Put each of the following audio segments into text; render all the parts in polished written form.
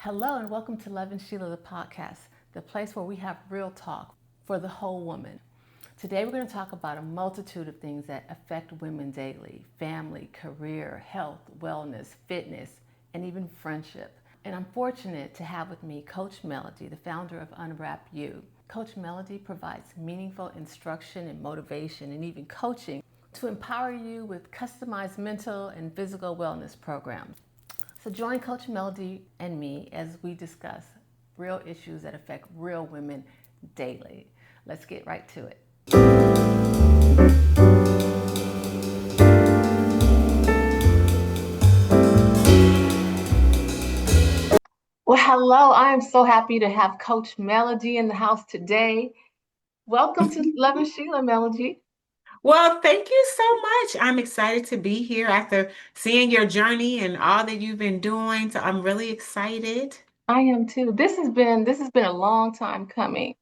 Hello, and welcome to Lovin Sheila, the podcast, the place where we have real talk for the whole woman. Today, we're going to talk about a multitude of things that affect women daily: family, career, health, wellness, fitness, and even friendship. And I'm fortunate to have with me Coach Melody, the founder of Unwrap You. Coach Melody provides meaningful instruction and motivation and even coaching to empower you with customized mental and physical wellness programs. So join Coach Melody and me as we discuss real issues that affect real women daily. Let's get right to it. Well, hello. I am so happy to have Coach Melody in the house today. Welcome to Lovin Sheila, Melody. Well, thank you so much. I'm excited to be here after seeing your journey and all that you've been doing. So I'm really excited. I am too. This has been a long time coming.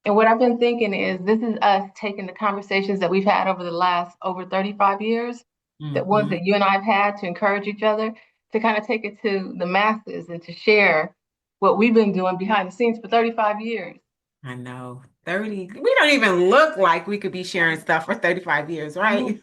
And what I've been thinking is this is us taking the conversations that we've had over the last over 35 years, that ones Hmm. that you and I have had to encourage each other, to kind of take it to the masses and to share what we've been doing behind the scenes for 35 years. I know. 30, we don't even look like we could be sharing stuff for 35 years, I know. right?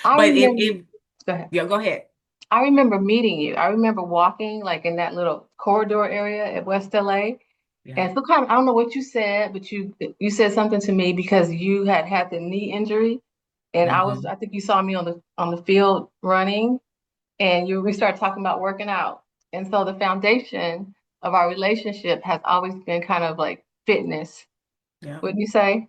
I But remember, go ahead. yeah, go ahead. I remember meeting you. I remember walking like in that little corridor area at West LA. Yeah. And so kind of, I don't know what you said, but you said something to me because you had had the knee injury. And Hmm. I think you saw me on the field running, and we started talking about working out. And so the foundation of our relationship has always been kind of like fitness, Yeah. wouldn't you say?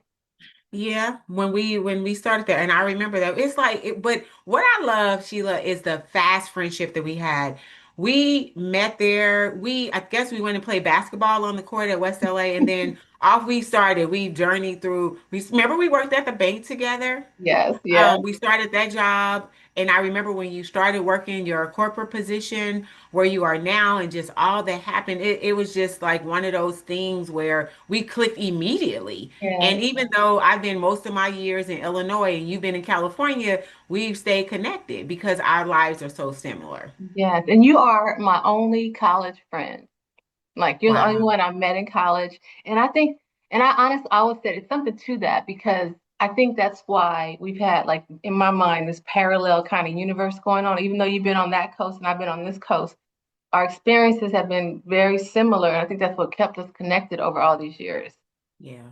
Yeah, when we started there, and I remember that it's like, but what I love, Sheila, is the fast friendship that we had. We met there. I guess we went and played basketball on the court at West LA, and then off we started. We journeyed through. We remember we worked at the bank together. Yes, yes, We started that job, and I remember when you started working your corporate position where you are now, and just all that happened. It was just like one of those things where we clicked immediately. yes, And even though I've been most of my years in Illinois and you've been in California, we've stayed connected because our lives are so similar. yes. And you are my only college friend. Like you're the only Wow. one I met in college. And I think, and I honestly always said it's something to that because I think that's why we've had like in my mind this parallel kind of universe going on. Even though you've been on that coast and I've been on this coast, our experiences have been very similar. And I think that's what kept us connected over all these years. Yeah.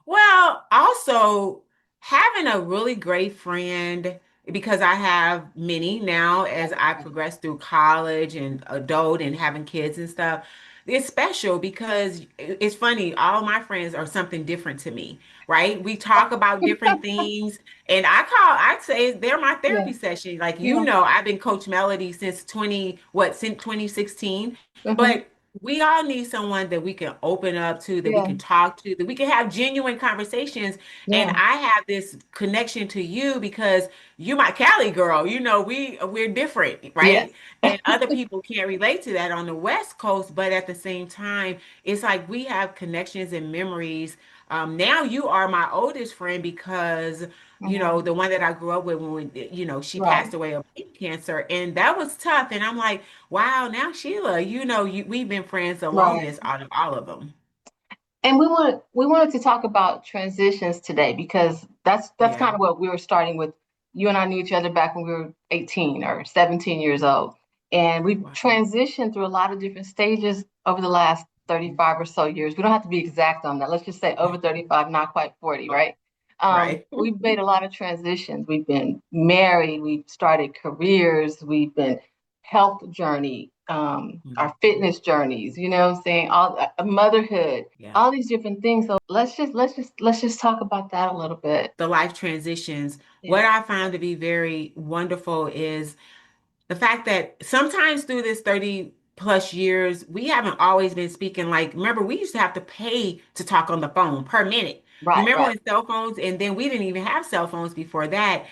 Well, also having a really great friend, because I have many now as I progress through college and adult and having kids and stuff. It's special because it's funny, all my friends are something different to me, right? We talk about different things, and I'd say they're my Yeah. therapy session. Like, Yeah. I've been Coach Melody since 2016, Hmm. but we all need someone that we can open up to, that we Yeah. can talk to, that we can have genuine conversations. And Yeah. I have this connection to you because you're my Cali girl. We're different, Yes. right? And other people can't relate to that on the West Coast, but at the same time, it's like we have connections and memories. Now you are my oldest friend because Hmm. the one that I grew up with when she Right. passed away of cancer, and that was tough. And I'm like, wow, now Sheila, we've been friends the Right. longest out of all of them. And we wanted to talk about transitions today because that's Yeah. kind of what we were starting with. You and I knew each other back when we were 18 or 17 years old. And we've Wow. transitioned through a lot of different stages over the last 35 or so years. We don't have to be exact on that. Let's just say over 35, not quite 40, right? Right. We've made a lot of transitions. We've been married, we've started careers, we've been health journey, our fitness journeys, you know what I'm saying? All motherhood, Yeah. all these different things. So let's just talk about that a little bit. The life transitions. What Yeah. I found to be very wonderful is the fact that sometimes through this 30 plus years, we haven't always been speaking. Like, remember, we used to have to pay to talk on the phone per minute. You Right, remember right. when cell phones, and then we didn't even have cell phones before that.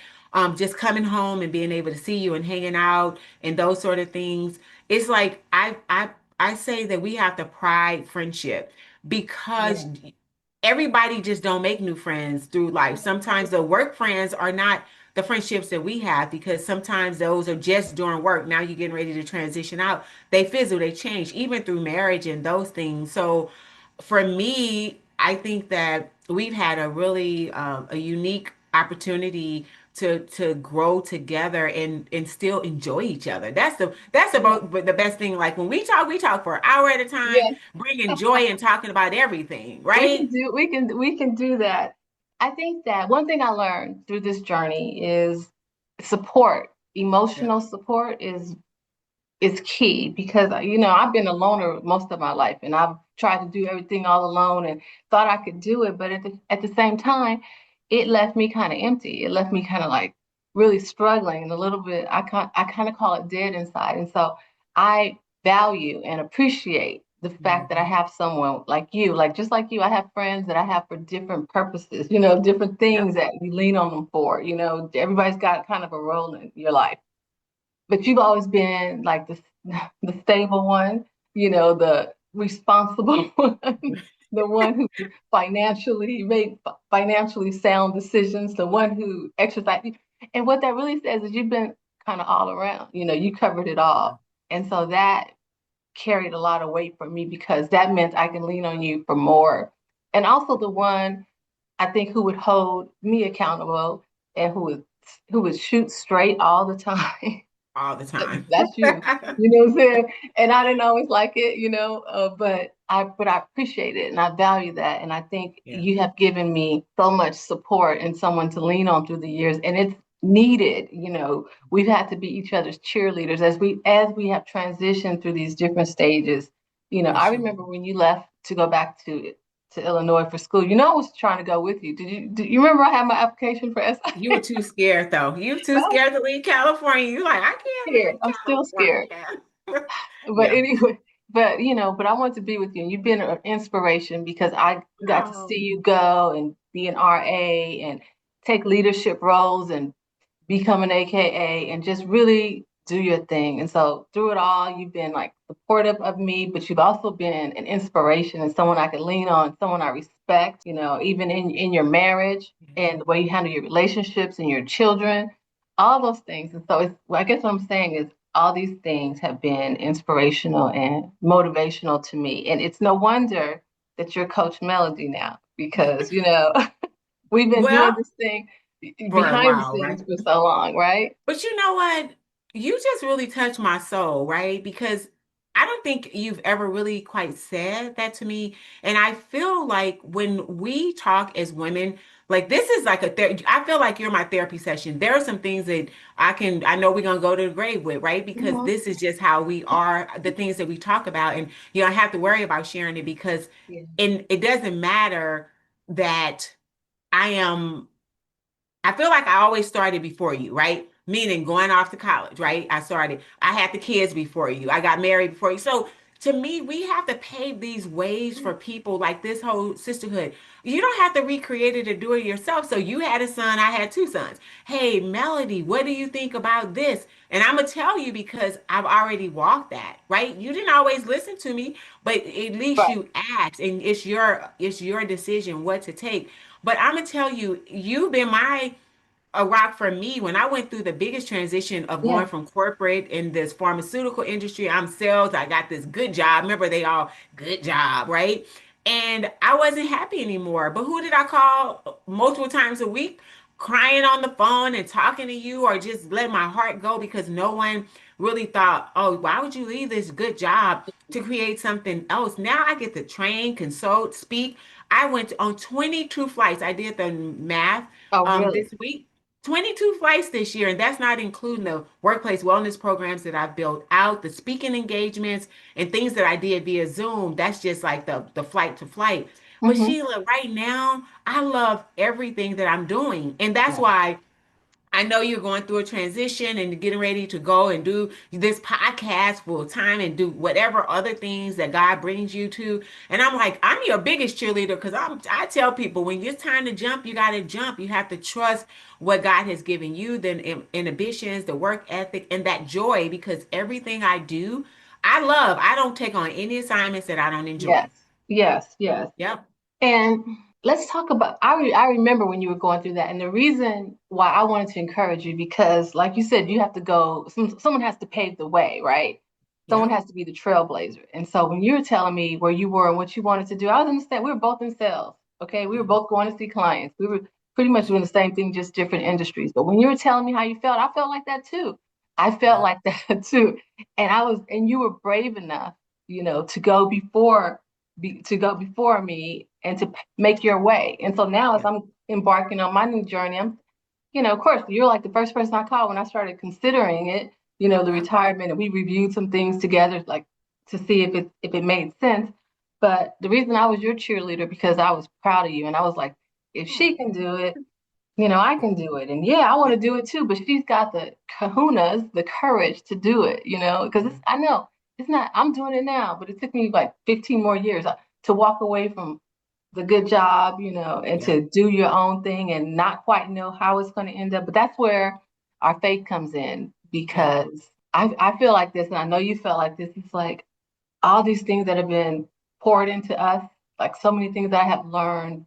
Just coming home and being able to see you and hanging out and those sort of things. It's like I say that we have to pride friendship because Yeah. everybody just don't make new friends through life. Sometimes the work friends are not the friendships that we have, because sometimes those are just during work. Now you're getting ready to transition out. They fizzle, they change, even through marriage and those things. So for me, I think that we've had a really a unique opportunity to grow together and still enjoy each other. That's Yeah. about the best thing. Like when we talk for an hour at a time, Yeah. bringing joy and talking about everything, right? We can do that. I think that one thing I learned through this journey is support. Yep. Emotional support is key because I've been a loner most of my life and I've tried to do everything all alone and thought I could do it, but at the same time, it left me kind of empty. It left me kind of like really struggling and a little bit. I kind of call it dead inside, and so I value and appreciate the fact that I Mhm. have someone like you, like just like you. I have friends that I have for different purposes, different things Yep. that you lean on them for. Everybody's got kind of a role in your life, but you've always been like the stable one, the responsible one, the one who financially made financially sound decisions, the one who exercised. And what that really says is you've been kind of all around. You covered it all, and so that carried a lot of weight for me because that meant I can lean on you for more. And also the one I think who would hold me accountable and who would shoot straight all the time. All the time. That's you. You know what I'm saying? And I didn't always like it, but I appreciate it and I value that. And I think Yeah. you have given me so much support and someone to lean on through the years. And it's needed. We've had to be each other's cheerleaders as we have transitioned through these different stages. For I sure. remember when you left to go back to Illinois for school. I was trying to go with you. Do you remember I had my application for You were SI? too scared though. You were too scared to leave California. You like, I can't Scared. I'm still leave scared. California. But Yeah. anyway, but I want to be with you. And you've been an inspiration because I got to see Oh, you go and be an RA and take leadership roles and become an AKA and just really do your thing. And so through it all, you've been like supportive of me, but you've also been an inspiration and someone I can lean on, someone I respect, even in your marriage and the way you handle your relationships and your children, all those things. And so I guess what I'm saying is all these things have been inspirational and motivational to me. And it's no wonder that you're Coach Melody now because, we've been doing well, this thing for a behind the while, right? scenes for so long, right? But you know what? You just really touched my soul, right? Because I don't think you've ever really quite said that to me. And I feel like when we talk as women, like this is like I feel like you're my therapy session. There are some things that I know we're gonna go to the grave with, right? Because Mhm. this is just how we are, the things that we talk about, and you don't have to worry about sharing it because Yeah. it doesn't matter that I am I feel like I always started before you, right? Meaning going off to college, right? I had the kids before you. I got married before you. So to me, we have to pave these ways for people like this whole sisterhood. You don't have to recreate it or do it yourself. So you had a son, I had two sons. Hey, Melody, what do you think about this? And I'm gonna tell you because I've already walked that, right? You didn't always listen to me, but at least Right. you asked, and it's your decision what to take. But I'm gonna tell you, you've been a rock for me when I went through the biggest transition of Yeah. going from corporate in this pharmaceutical industry. I'm sales. I got this good job. Remember, they all good job, right? And I wasn't happy anymore. But who did I call multiple times a week? Crying on the phone and talking to you, or just let my heart go because no one really thought, oh, why would you leave this good job to create something else? Now I get to train, consult, speak. I went on 22 flights. I did the math Oh, really? this week. 22 flights this year, and that's not including the workplace wellness programs that I've built out, the speaking engagements, and things that I did via Zoom. That's just like the flight to flight. But Mm-hmm. Sheila, right now, I love everything that I'm doing. And that's Right. why I know you're going through a transition and getting ready to go and do this podcast full time and do whatever other things that God brings you to. And I'm like, I'm your biggest cheerleader because I tell people when it's time to jump, you got to jump. You have to trust what God has given you, the inhibitions, the work ethic, and that joy because everything I do, I love. I don't take on any assignments that I don't enjoy. Yes. Yes. Yes. Yep. And let's talk about. I remember when you were going through that, and the reason why I wanted to encourage you because, like you said, you have to go. Someone has to pave the way, right? Someone Yep. has to be the trailblazer. And so when you were telling me where you were and what you wanted to do, I was understand. We were both in sales. Okay, we were Mhm. both going to see clients. We were pretty much doing the same thing, just different industries. But when you were telling me how you felt, I felt like that too. I felt Yeah. like that too. And you were brave enough, to go before me and to make your way. And so now, as Yeah. I'm embarking on my new journey, of course, you're like the first person I called when I started considering it, the Yeah. retirement, and we reviewed some things together, like to see if it made sense. But the reason I was your cheerleader because I was proud of you, and I was like, if she can do it, I can do it. And yeah, I want to do it too, but she's got the kahunas, the courage to do it, because I know it's not, I'm doing it now, but it took me like 15 more years to walk away from the good job, and Yeah. to do your own thing and not quite know how it's going to end up. But that's where our faith comes in Yeah. because I feel like this, and I know you felt like this. It's like all these things that have been poured into us, like so many things that I have learned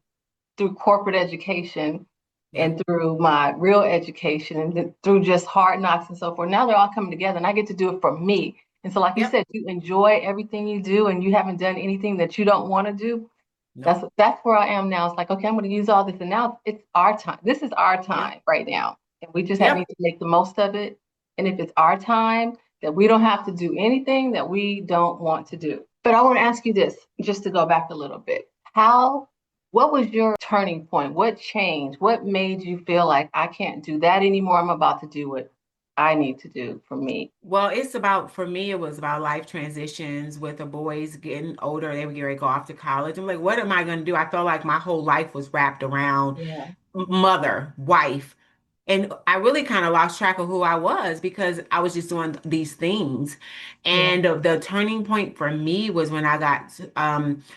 through corporate education Yeah. and through my real education and through just hard knocks and so forth. Now they're all coming together and I get to do it for me. And so, like you Yep. said, you enjoy everything you do and you haven't done anything that you don't want to do. That's Nope. that's where I am now. It's like, okay, I'm going to use all this, and now it's our time. This is our Yep. time right now, and we just Yep. need to make the most of it. And if it's our time, that we don't have to do anything that we don't want to do. But I want to ask you this, just to go back a little bit. What was your turning point? What changed? What made you feel like I can't do that anymore? I'm about to do what I need to do for me. Well, it's about, for me, it was about life transitions with the boys getting older. They were getting ready to go off to college. I'm like, what am I going to do? I felt like my whole life was wrapped around Yeah. mother, wife. And I really kind of lost track of who I was because I was just doing these things. Yeah. And the turning point for me was when I got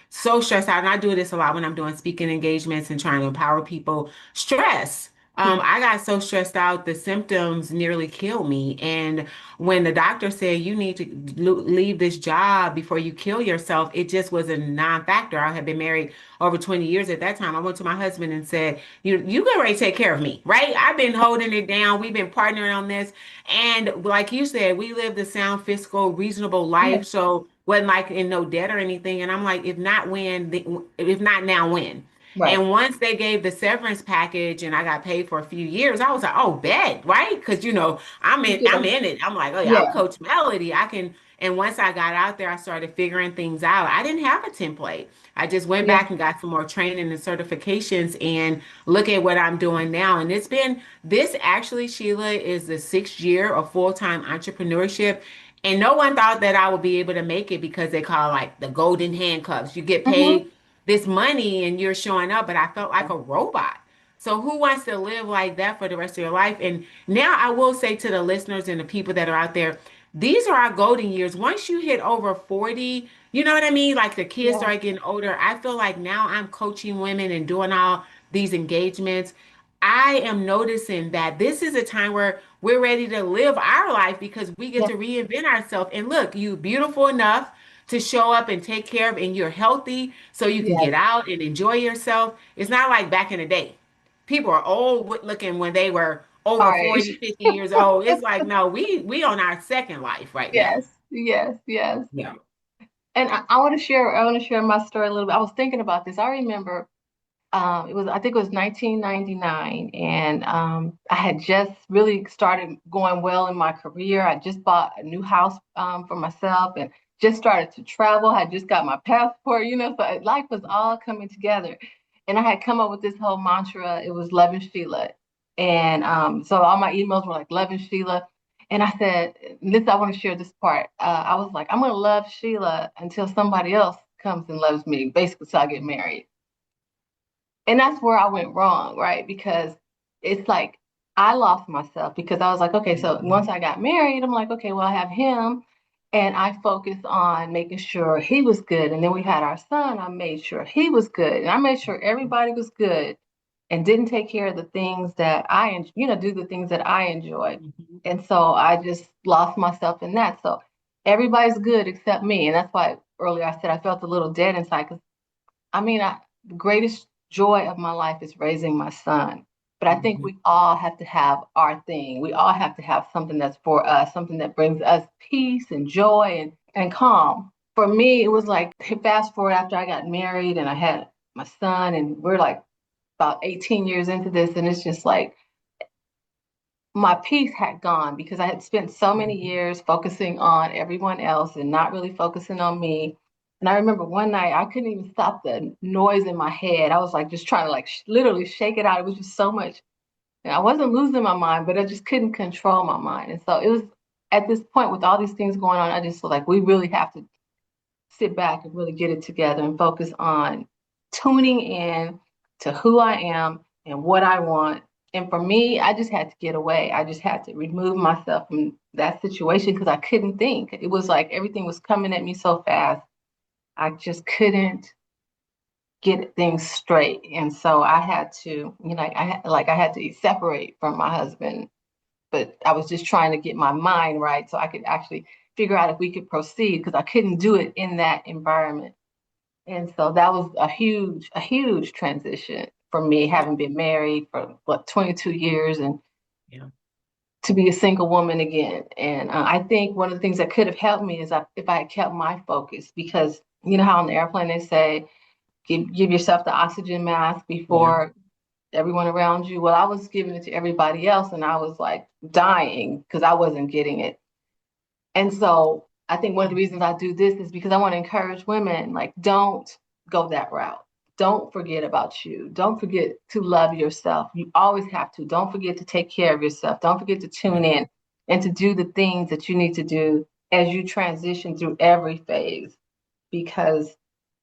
so stressed out. And I do this a lot when I'm doing speaking engagements and trying to empower people. Stress. Yeah. I got so stressed out, the symptoms nearly killed me. And when the doctor said you need to leave this job before you kill yourself, it just was a non-factor. I had been married over 20 years at that time. I went to my husband and said, you get ready to take care of me, right? I've been holding it down. We've been partnering on this. And like you said, we lived a sound, fiscal, reasonable Yeah. life. So wasn't like in no debt or anything. And I'm like, if not when, if not now, when? Right. And once they gave the severance package and I got paid for a few years, I was like, oh, bet, right? Because I'm Yeah. in it. I'm like, oh yeah, I'm Yeah. Coach Melody. I can. And once I got out there, I started figuring things out. I didn't have a template. I just went Yeah. back and got some more training and certifications and look at what I'm doing now. And it's been this actually, Sheila, is the 6th year of full-time entrepreneurship. And no one thought that I would be able to make it because they call it like the golden handcuffs. You get Mm-hmm. paid this money and you're showing up, but I felt like a robot. So who wants to live like that for the rest of your life? And now I will say to the listeners and the people that are out there, these are our golden years. Once you hit over 40, you know what I mean? Like the kids Yeah. start getting older. I feel like now I'm coaching women and doing all these engagements. I am noticing that this is a time where we're ready to live our life because we get Yeah. to reinvent ourselves. And look, you beautiful enough to show up and take care of, and you're healthy so you can Yeah. get out and enjoy yourself. It's not like back in the day. People are old looking when they were over Our 40, age. 50 years old. It's like, no, we on our second life right now. Yes. Yes. Yes. Yeah. And I want to share. I want to share my story a little bit. I was thinking about this. I remember I think it was 1999, and I had just really started going well in my career. I just bought a new house for myself and just started to travel. I had just got my passport, so life was all coming together. And I had come up with this whole mantra. It was Lovin Sheila. And so all my emails were like Lovin Sheila. And I said, listen, I want to share this part. I was like, I'm going to love Sheila until somebody else comes and loves me, basically, till I get married. And that's where I went wrong, right? Because it's like I lost myself because I was like, okay, so once I got married, I'm like, okay, well, I have him. And I focused on making sure he was good. And then we had our son. I made sure he was good. And I made sure everybody was good and didn't take care of the things that do the things that I enjoy. Mhm. And so I just lost myself in that. So everybody's good except me. And that's why earlier I said I felt a little dead inside because I mean, the greatest joy of my life is raising my son. But I think Mhm. we all have to have our thing. We all have to have something that's for us, something that brings us peace and joy and calm. For me, it was like, fast forward after I got married and I had my son, and we're like about 18 years into this, and it's just like my peace had gone because I had spent so many Mhm. years focusing on everyone else and not really focusing on me. And I remember one night I couldn't even stop the noise in my head. I was like just trying to like literally shake it out. It was just so much. And I wasn't losing my mind, but I just couldn't control my mind. And so it was at this point with all these things going on, I just feel like we really have to sit back and really get it together and focus on tuning in to who I am and what I want. And for me, I just had to get away. I just had to remove myself from that situation because I couldn't think. It was like everything was coming at me so fast. I just couldn't get things straight. And so I had to, I had to separate from my husband, but I was just trying to get my mind right so I could actually figure out if we could proceed because I couldn't do it in that environment. And so that was a huge transition for me, having been married for 22 years and Yeah. to be a single woman again. And I think one of the things that could have helped me is if I had kept my focus, because you know how on the airplane they say, give yourself the oxygen mask Yeah. before everyone around you. Well, I was giving it to everybody else and I was like dying because I wasn't getting it. And so I think one of the reasons I do this is because I want to encourage women, like, don't go that route. Don't forget about you. Don't forget to love yourself. You always have to. Don't forget to take care of yourself. Don't forget to tune Yeah. in and to do the things that you need to do as you transition through every phase. Because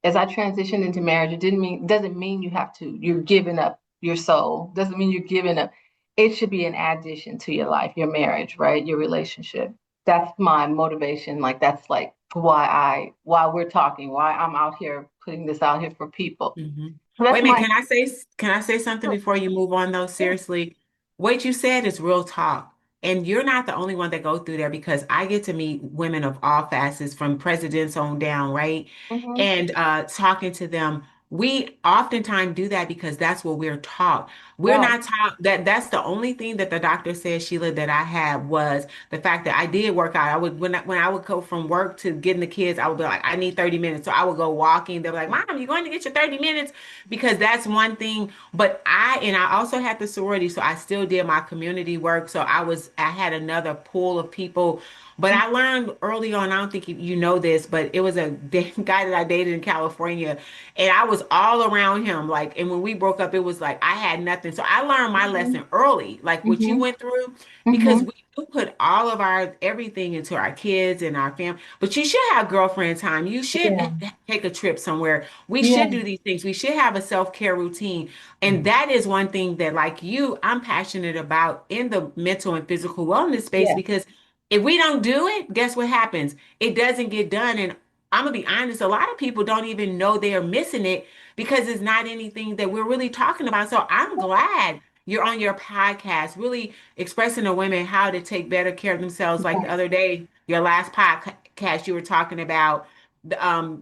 as I transitioned into marriage, doesn't mean you're giving up your soul. Doesn't mean you're giving up. It should be an addition to your life, your marriage, right? Your relationship. That's my motivation. Like that's like why we're talking, why I'm out here putting this out here for people. Hmm. So Wait that's a minute, my can I say something sure, before you move on though? sure. Seriously, what you said is real talk. And you're not the only one that go through there because I get to meet women of all facets from presidents on down, right? Mm-hmm. And talking to them, we oftentimes do that because that's what we're taught. We're Right. not taught that that's the only thing that the doctor said, Sheila, that I had was the fact that I did work out. I would when I would go from work to getting the kids, I would be like, I need 30 minutes. So I would go walking. They're like, Mom, you going to get your 30 minutes? Because that's one thing. But I also had the sorority, so I still did my community work. So I had another pool of people. But I learned early on, I don't think you know this, but it was a guy that I dated in California, and I was all around him. Like, and when we broke up, it was like I had nothing. So I learned my Mm-hmm. lesson early, like what you Mm-hmm. went through, because Mm-hmm. we do put all of our everything into our kids and our family. But you should have girlfriend time. You should Yeah. take a trip somewhere. We Yeah. should do these things. We should have a self-care routine. And that is one thing that, like you, I'm passionate about in the mental and physical wellness space Yeah. because if we don't do it, guess what happens? It doesn't get done. And I'm gonna be honest, a lot of people don't even know they are missing it because it's not anything that we're really talking about. So I'm glad you're on your podcast, really expressing to women how to take better care of themselves. Like the other day, your last podcast, you were talking about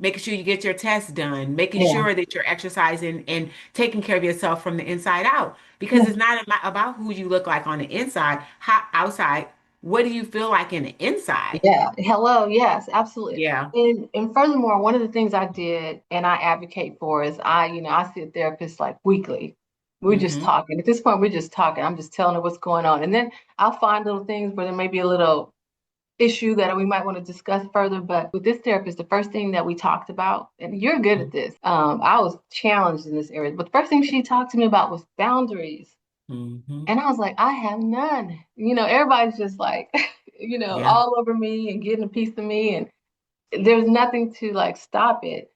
making sure you get your tests done, making Yeah. sure that you're exercising and taking care of yourself from the inside out. Because Yeah. it's not about who you look like on the inside, how outside. What do you feel like in the inside? Yeah. Hello. Yes, absolutely. Yeah. And furthermore, one of the things I did and I advocate for is I see a therapist like weekly. We're just Hmm. talking. At this point, we're just talking. I'm just telling her what's going on. And then I'll find little things where there may be a little issue that we might want to discuss further. But with this therapist, the first thing that we talked about, and you're good at this, I was challenged in this area. But the first thing she talked to me about was boundaries. Hmm. And I was like, I have none. Everybody's just like, Yeah. all over me and getting a piece of me. And there's nothing to like stop it.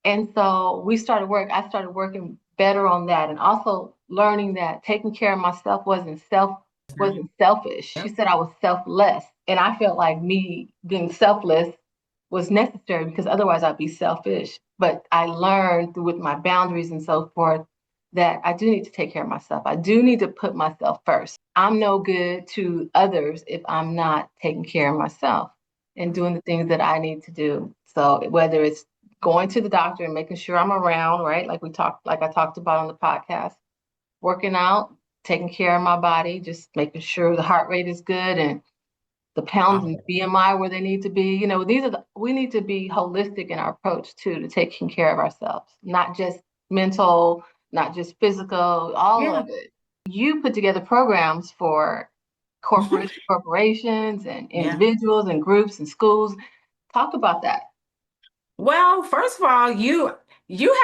And so I started working better on that and also learning that taking care of myself wasn't selfish. She Yep. said I was selfless. And I felt like me being selfless was necessary because otherwise I'd be selfish. But I learned with my boundaries and so forth that I do need to take care of myself. I do need to put myself first. I'm no good to others if I'm not taking care of myself and doing the things that I need to do. So whether it's going to the doctor and making sure I'm around, right? Like I talked about on the podcast, working out, taking care of my body, just making sure the heart rate is good and the pounds and BMI where they need to be. We need to be holistic in our approach too, to taking care of ourselves, not just mental, not just physical, all Yeah. of it. You put together programs for corporations and Yeah. individuals and groups and schools. Talk about that. Well, first of all, you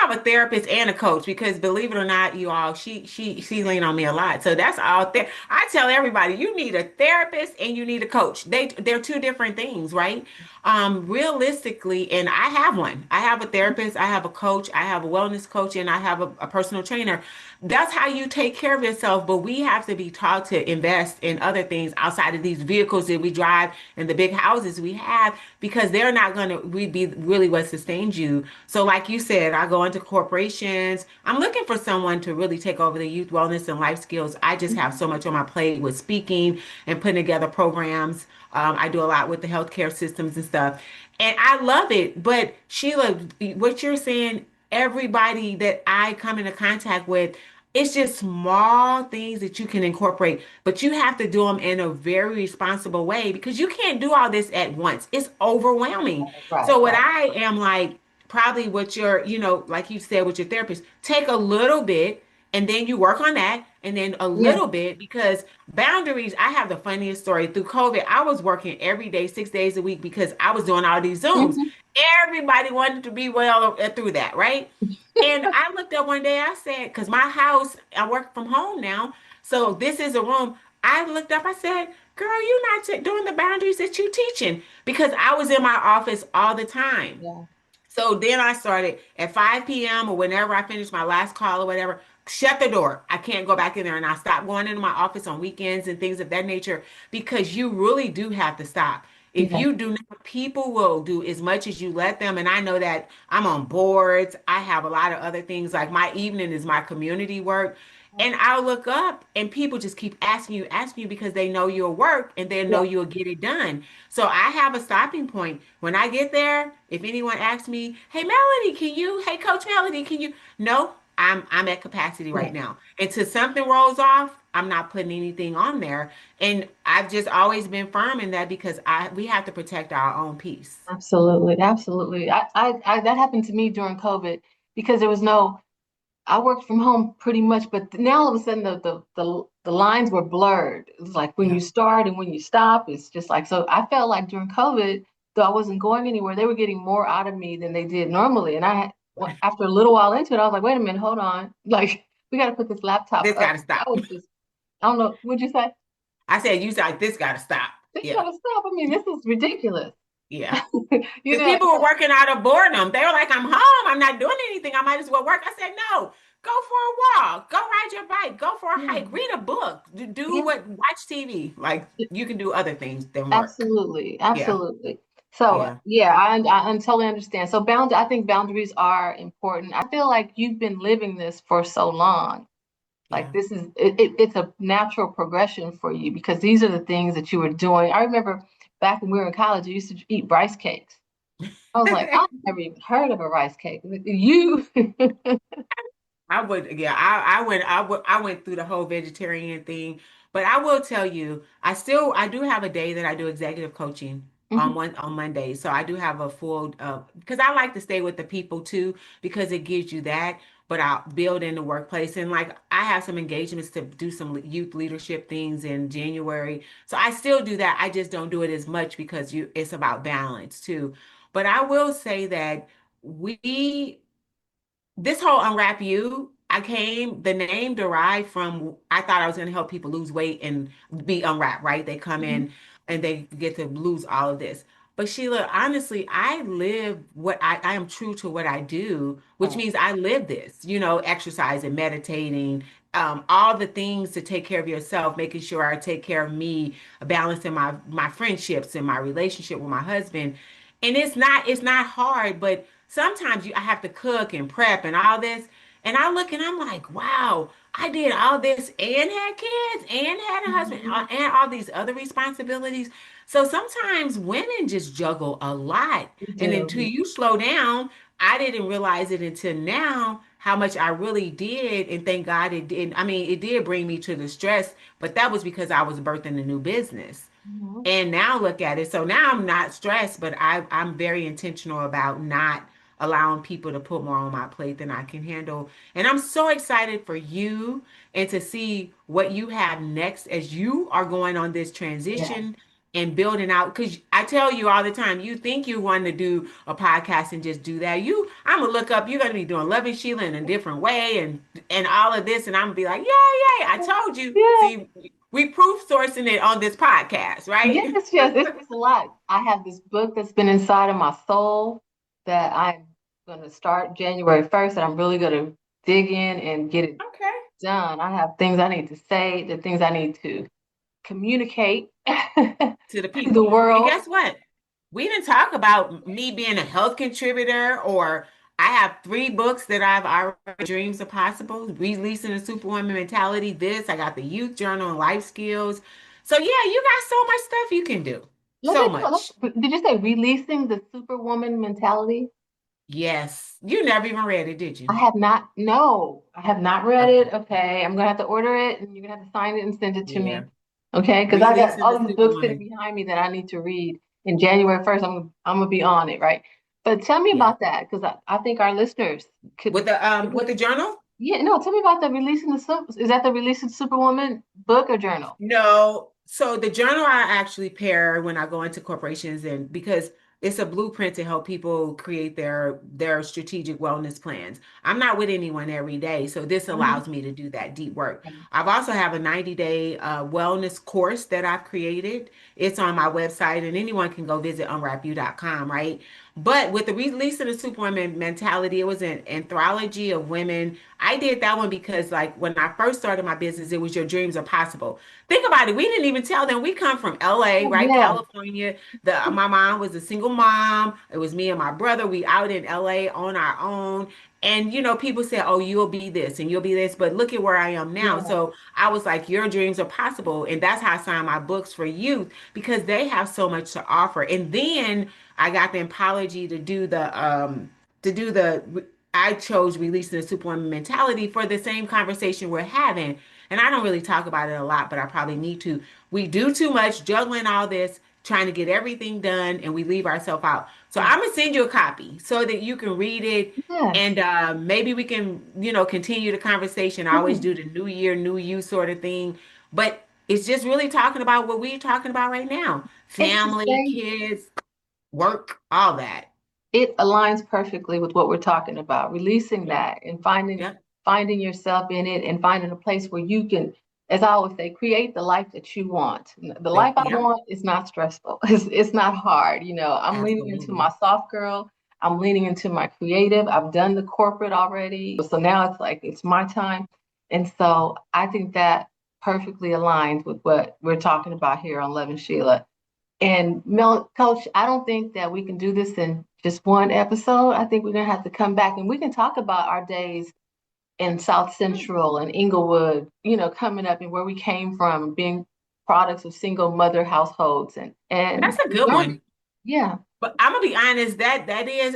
have a therapist and a coach because believe it or not, you all, she lean on me a lot. So that's all there. I tell everybody you need a therapist and you need a coach. They're two different things, right? Realistically, and I have one. I have a therapist, I have a coach, I have a wellness coach, and I have a personal trainer. That's how you take care of yourself. But we have to be taught to invest in other things outside of these vehicles that we drive and the big houses we have because they're not going to be really what sustains you. So, like you said, I go into corporations. I'm looking for someone to really take over the youth wellness and life skills. I just have so much on my plate with speaking and putting together programs. I do a lot with the healthcare systems and stuff. And I love it. But Sheila, what you're saying, everybody that I come into contact with, it's just small things that you can incorporate, but you have to do them in a very responsible way because you can't do all this at once. It's overwhelming. Right, So what right. I am like, probably what your, like you said with your therapist, take a little bit and then you work on that and then a Yeah. little bit because boundaries, I have the funniest story. Through COVID, I was working every day, 6 days a week because I was doing all these Zooms. Mhm. Everybody wanted to be well through that, right? And I looked up one day, I said, because my house, I work from home now. So this is a room. I looked up, I said, girl, you're not doing the boundaries that you teaching because I was in my office all the time. Yeah. So then I started at 5 p.m. or whenever I finished my last call or whatever, shut the door. I can't go back in there. And I stopped going into my office on weekends and things of that nature because you really do have to stop. If Yeah. you do not, people will do as much as you let them. And I know that I'm on boards. I have a lot of other things. Like my evening is my community work. And I'll look up and people just keep asking you because they know you'll work and they know Yeah. you'll get it done. So I have a stopping point. When I get there, if anyone asks me, "Hey Melody, hey Coach Melody, can you?" No, I'm at capacity Yeah. right now. Until something rolls off, I'm not putting anything on there. And I've just always been firm in that because we have to protect our own peace. Absolutely. Absolutely. That happened to me during COVID because there was no I worked from home pretty much, but now all of a sudden the lines were blurred. It was like when Yeah. you start and when you stop, it's just like so. I felt like during COVID, though I wasn't going anywhere, they were getting more out of me than they did normally. And after a little while into it, I was like, wait a minute, hold on, like we got to put this laptop This up. gotta stop. That was just I don't know. What'd you say? I said, you said this gotta stop. This Yeah. got to stop. I mean, this is ridiculous. Yeah. You Because know. people were working out of boredom. They were like, I'm home. I'm not doing anything. I might as well work. I said, no, go for a walk. Go ride your bike. Go for a Yeah. hike. Read a book. Do Yeah. watch TV. Like you can do other things than work. Absolutely, Yeah. absolutely. So Yeah. yeah, I totally understand. So I think boundaries are important. I feel like you've been living this for so long. Like Yeah. this is it's a natural progression for you because these are the things that you were doing. I remember back when we were in college, I used to eat rice cakes. I was like, I've never even heard of a rice cake. You, I would, yeah, I went through the whole vegetarian thing, but I will tell you, I do have a day that I do executive coaching Mhm. on Monday. So I do have a full, because I like to stay with the people too, because it gives you that, but I'll build in the workplace. And like, I have some engagements to do some youth leadership things in January. So I still do that. I just don't do it as much because it's about balance too. But I will say that we this whole Unwrap You, the name derived from, I thought I was going to help people lose weight and be unwrapped, right? They come Mhm. in and they get to lose all of this. But Sheila, honestly, I am true to what I do, which Right. means I live this, exercising, meditating, all the things to take care of yourself, making sure I take care of me, balancing my friendships and my relationship with my husband. And it's not hard, but sometimes I have to cook and prep and all this. And I look and I'm like, wow, I did all this and had kids and had a husband Mhm. and all these other responsibilities. So sometimes women just juggle a lot. We And do. until you slow down, I didn't realize it until now how much I really did. And thank God it did. I mean, it did bring me to the stress, but that was because I was birthing a new business. Mhm. And now look at it. So now I'm not stressed, but I'm very intentional about not allowing people to put more on my plate than I can handle. And I'm so excited for you and to see what you have next as you are going on this Yes. transition and building out. Because I tell you all the time, you think you want to do a podcast and just do that. I'm gonna look up. You're gonna be doing Lovin Sheila in a different way and all of this, and I'm gonna be like, yeah, I told you. Yeah. See, we proof sourcing it on this podcast, right? Yes, yes, it's a lot. I have this book that's been inside of my soul that I'm going to start January 1st, and I'm really going to dig in and get it Okay. done. I have things I need to say, the things I need to communicate to To the the people. And world. guess what? We didn't talk about me being a health contributor, or I have 3 books that I've already dreams are possible, releasing the superwoman mentality. This, I got the youth journal and life skills. So yeah, you got so much stuff you can do. Let me So know. much. Did you say releasing the superwoman mentality? Yes. You never even read it, did I you? have not, no, I have not read Okay. it. Okay, I'm gonna have to order it and you're gonna have to sign it and send it to Yeah. me. Okay, because I got Releasing the all these books sitting superwoman. behind me that I need to read. In January 1st, I'm gonna be on it, right? But tell me Yeah. about that because I think our listeners could, With the journal? yeah, no, tell me about the releasing the super, is that the releasing Superwoman book or journal? No. So the journal I actually pair when I go into corporations, and because it's a blueprint to help people create their strategic wellness plans. I'm not with anyone every day, so this Mhm. allows me to do that deep work. I've also have a 90-day wellness course that I've created. It's on my website, and anyone can go visit unwrapu.com, right? But with the release of the superwoman mentality, it was an anthology of women. I did that one because, like, when I first started my business, it was your dreams are possible. Think about it. We didn't even tell them we come from LA, Oh, right? yeah, California. My mom was a single mom. It was me and my brother. We out in LA on our own. And people said, "Oh, you'll be this and you'll be this." But look at where I am now. yeah, So I was like, "Your dreams are possible," and that's how I signed my books for youth because they have so much to offer. And then I got the apology to do the. I chose releasing the superwoman mentality for the same conversation we're having. And I don't really talk about it a lot, but I probably need to. We do too much juggling all this, trying to get everything done, and we leave ourselves out. So yeah, I'm gonna send you a copy so that you can read it, yes. and maybe we can, continue the conversation. I always Mhm. do the new year, new you sort of thing, but it's just really talking about what we're talking about right now: It's the family, same. kids, work, all that. It aligns perfectly with what we're talking about, releasing Yep, that and finding yourself in it and finding a place where you can, as I always say, create the life that you want. The life I yep, want is not stressful. It's not hard. I'm leaning into absolutely. my soft girl. I'm leaning into my creative. I've done the corporate already. So now it's like it's my time. And so I think that perfectly aligns with what we're talking about here on Love and Sheila. And Mel, Coach, I don't think that we can do this in just one episode. I think we're gonna have to come back and we can talk about our days in South Central and Inglewood, coming up and where we came from, being products of single mother households and That's a good learning. one. Yeah, But I'm gonna be honest, that is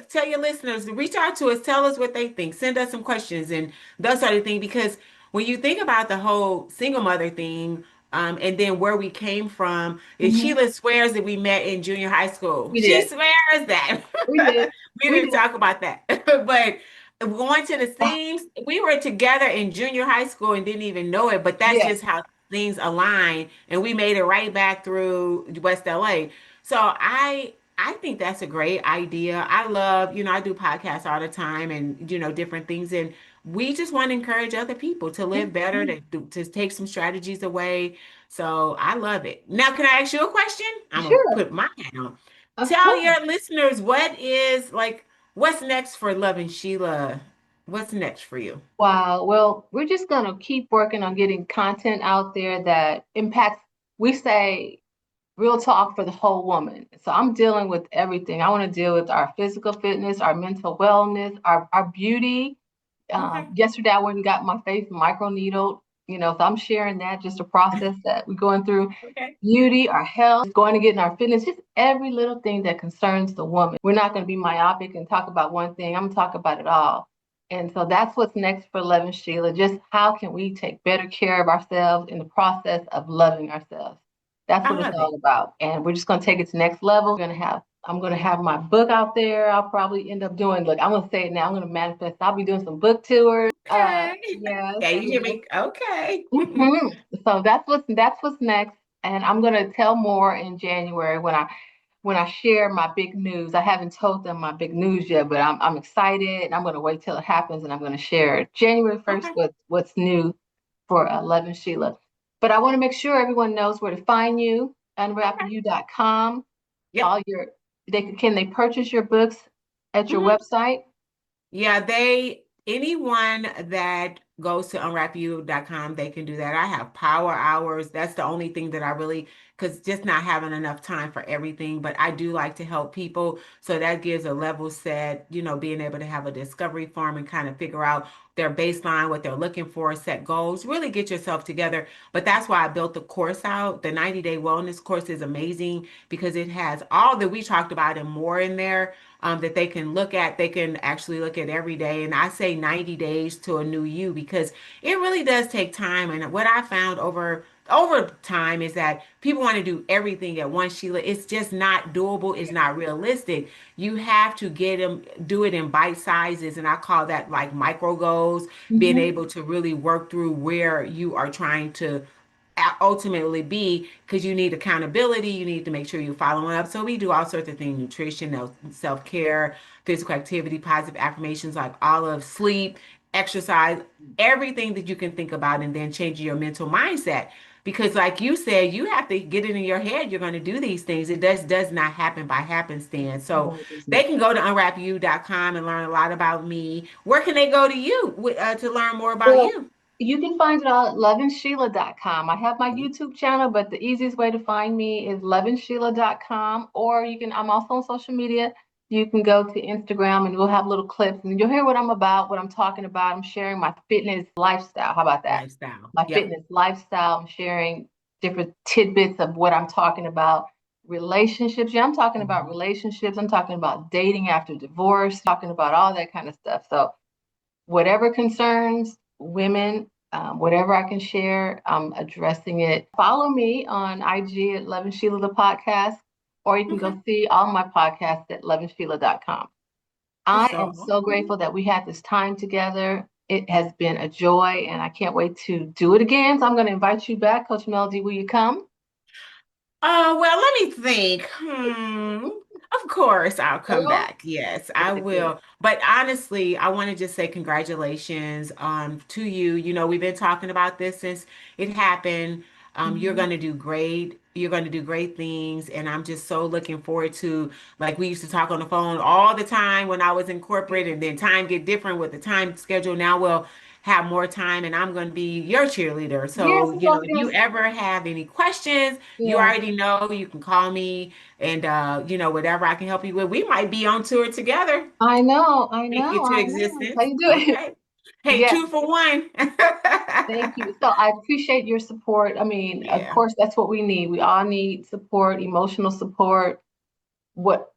tell your listeners to reach out to us, tell us what they think, send us some questions and that sort of thing. Because when you think about the whole single mother thing, and then where we came from, and hmm, Sheila swears that we met in junior high school. we She did. swears that We did. we We didn't did. talk about that. But going to the Ah, themes, we were together in junior high school and didn't even know it, but that's yeah. just how things align, and we made it right back through West LA. So I think that's a great idea. I love, I do podcasts all the time and different things, and we just want to encourage other people to Yeah, live better, yeah. to take some strategies away. So I love it. Now, can I ask you a question? I'm gonna Sure. put my hat on. Of Tell course. your listeners what's next for Love and Sheila? What's next for you? Wow. Well, we're just going to keep working on getting content out there that impacts, we say, real talk for the whole woman. So I'm dealing with everything. I want to deal with our physical fitness, our mental wellness, our beauty. Okay. Yesterday, I went and got my face microneedled. So I'm sharing that, just a process that we're going through. Okay. Beauty, our health, going to get in our fitness, just every little thing that concerns the woman. We're not going to be myopic and talk about one thing. I'm going to talk about it all. And so that's what's next for Lovin Sheila. Just how can we take better care of ourselves in the process of loving ourselves? That's I what it's love it. all about. And we're just going to take it to the next level. I'm going to have my book out there. I'll probably end up doing, look, I'm going to say it now. I'm going to manifest. I'll be doing some book tours. Okay. Yes, Yeah, you hear yes. me? Okay. Mhm. So that's what's next. And I'm going to tell more in January when I share my big news. I haven't told them my big news yet, but I'm excited. And I'm going to wait till it happens, and I'm going to share January 1st Okay. what's new for Lovin Sheila. But I want to make sure everyone knows where to find you, Okay. unwrappyou.com. Yep. All your can they purchase your books at your Mhm. website? Yeah, anyone that goes to unwrapu.com, they can do that. I have power hours. That's the only thing that I really, because just not having enough time for everything, but I do like to help people. So that gives a level set, being able to have a discovery farm and kind of figure out their baseline, what they're looking for, set goals, really get yourself together. But that's why I built the course out. The 90-day wellness course is amazing because it has all that we talked about and more in there that they can look at. They can actually look at every day. And I say 90 days to a new you because it really does take time. And what I found over time is that people want to do everything at once, Sheila. It's just not doable. It's not realistic. You have to do it in bite sizes. And I call that like micro goals, being Mm-hmm. able to really work through where you are trying to ultimately be, because you need accountability. You need to make sure you're following up. So we do all sorts of things: nutrition, self-care, physical activity, positive affirmations like olive, sleep, exercise, everything that you can think about, and then changing your mental mindset. Because like you said, you have to get it in your head you're going to do these things. It does not happen by happenstance. So No, it they doesn't. can go to unwrapu.com and learn a lot about me. Where can they go to you to learn more about Well, you? you can find it all at lovinsheila.com. I have my YouTube channel, but the easiest way to find me is lovinsheila.com, or I'm also on social media. You can go to Instagram and we'll have little clips and you'll hear what I'm about, what I'm talking about. I'm sharing my fitness lifestyle. How about that? Lifestyle. My Yep. fitness lifestyle. I'm sharing different tidbits of what I'm talking about. Relationships. Yeah, I'm talking about Mhm. relationships. I'm talking about dating after divorce, talking about all that kind of stuff. So whatever concerns women, whatever I can share, I'm addressing it. Follow me on IG at Lovin Sheila the podcast, or you can Okay. go see all my podcasts at lovinsheila.com. That's I so am so awesome. grateful that we had this time together. It has been a joy, and I can't wait to do it again. So I'm going to invite you back, Coach Melody. Will you come? Well, let me think. Of course, I'll come Girl? back. Yes, I Good, good. will. But honestly, I want to just say congratulations to you. We've been talking about this since it happened. You're Mhm. going to do great. You're going to do great things, and I'm just so looking forward to, like, we used to talk on the phone all the time when I was in corporate, and then time get different with the time schedule. Now we'll have more time, and I'm going to be your cheerleader. Yes, So, it's all if you good. ever have any questions, you Yeah, already know you can call me, and whatever I can help you with. We might be on tour together. I know, I Speak know, it to I know. That's how existence. you do it. Okay. Hey, Yes. two for one. Thank you. So I appreciate your support. I mean, of Yeah, course, that's what we need. We all need support, emotional support,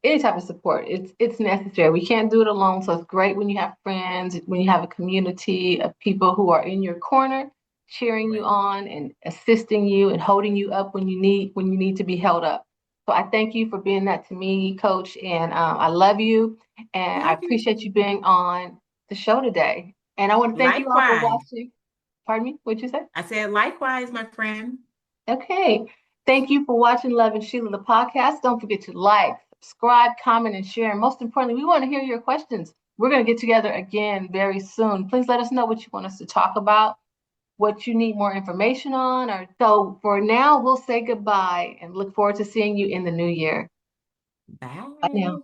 any type of support. It's necessary. We can't do it alone. So it's great when you have friends, when you have a community of people who are in your corner, cheering you right. on and assisting you and holding you up when you need to be held up. So I thank you for being that to me, Coach, and I love you, and I Love you appreciate you too. being on the show today. And I want to thank you all for Likewise. watching. Pardon me, what'd you say? I said likewise, my friend. Okay. Thank you for watching Lovin Sheila, the podcast. Don't forget to like, subscribe, comment, and share. And most importantly, we want to hear your questions. We're going to get together again very soon. Please let us know what you want us to talk about, what you need more information on. Or so for now, we'll say goodbye and look forward to seeing you in the new year. Bye now. Bye.